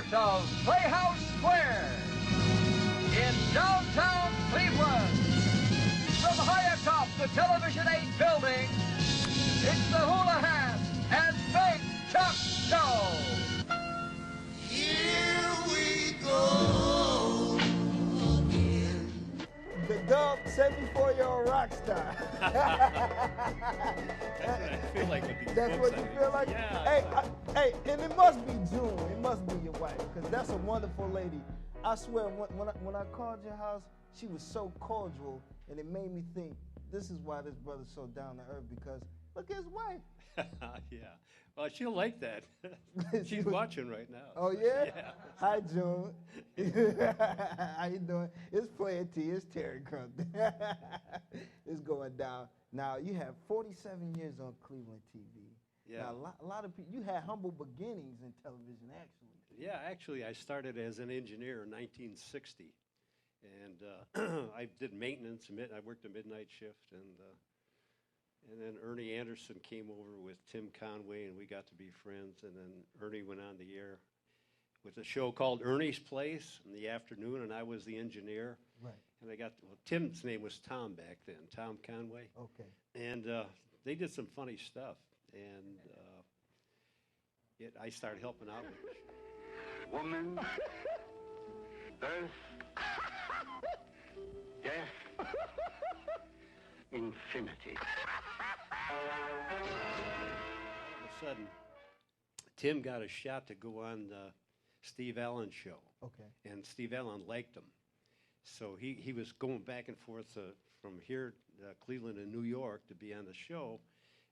heart of Playhouse Square in downtown Cleveland. From high atop the Television 8 building, it's the Houlihan and Big Chuck Show. Here we go again. The dub 74-year-old rock star. That's what I feel like with these That's books, what you I feel like? think. Yeah. Hey, and it must be June. It must be your wife, because that's a wonderful lady. I swear, when I called your house, she was so cordial, and it made me think, this is why this brother's so down to earth, because look at his wife. Yeah. Well, she'll like that. She's watching right now. Oh, so yeah? Yeah. Hi, June. How you doing? It's Playa T. It's Terry Crumpton. It's going down. Now, you have 47 years on Cleveland TV. Yeah. Now, a lot of people, you had humble beginnings in television, actually. Yeah, actually, I started as an engineer in 1960. And I did maintenance. I worked a midnight shift. And then Ernie Anderson came over with Tim Conway, and we got to be friends. And then Ernie went on the air with a show called Ernie's Place in the afternoon, and I was the engineer. Right. And Tim's name was Tom back then, Tom Conway. Okay. And they did some funny stuff. And I started helping out with it. Woman, birth, death, infinity. All of a sudden, Tim got a shot to go on the Steve Allen show. Okay. And Steve Allen liked him. So he was going back and forth from here, Cleveland and New York, to be on the show.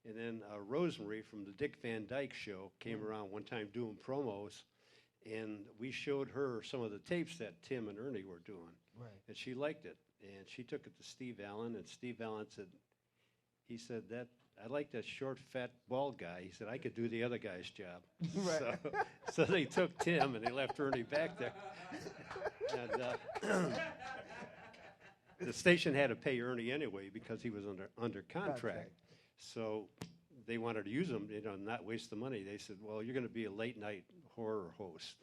And then Rosemary from the Dick Van Dyke Show came around one time doing promos, and we showed her some of the tapes that Tim and Ernie were doing. Right. And she liked it. And she took it to Steve Allen, and Steve Allen said, I like that short, fat, bald guy. He said, I could do the other guy's job. Right. So they took Tim, and they left Ernie back there. And the station had to pay Ernie anyway because he was under contract. So they wanted to use him, not waste the money. They said, well, you're going to be a late-night horror host.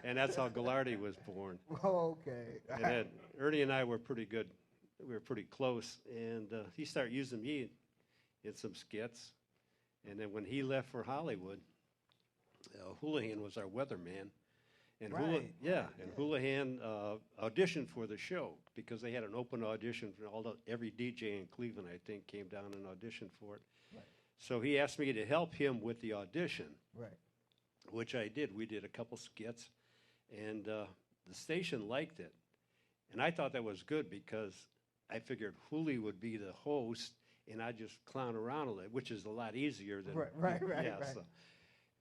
And that's how Gallardi was born. Oh, okay. And then Ernie and I were pretty good. We were pretty close. And he started using me in some skits. And then when he left for Hollywood, Houlihan was our weatherman. And Right. And Houlihan auditioned for the show because they had an open audition for every DJ in Cleveland, I think, came down and auditioned for it. Right. So he asked me to help him with the audition, Right. which I did. We did a couple skits, and the station liked it. And I thought that was good because I figured Hooli would be the host, and I'd just clown around a little, which is a lot easier than Right. So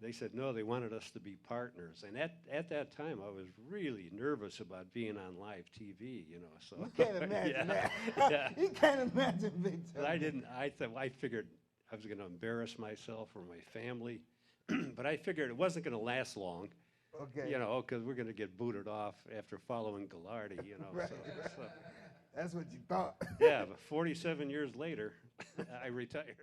they said no, they wanted us to be partners. And at that time, I was really nervous about being on live TV, So You can't imagine that. Yeah. You can't imagine big time. But I figured I was going to embarrass myself or my family, but I figured it wasn't going to last long. Okay. Because we're going to get booted off after following Gallardi, Right. So. That's what you thought. Yeah, but 47 years later, I retired.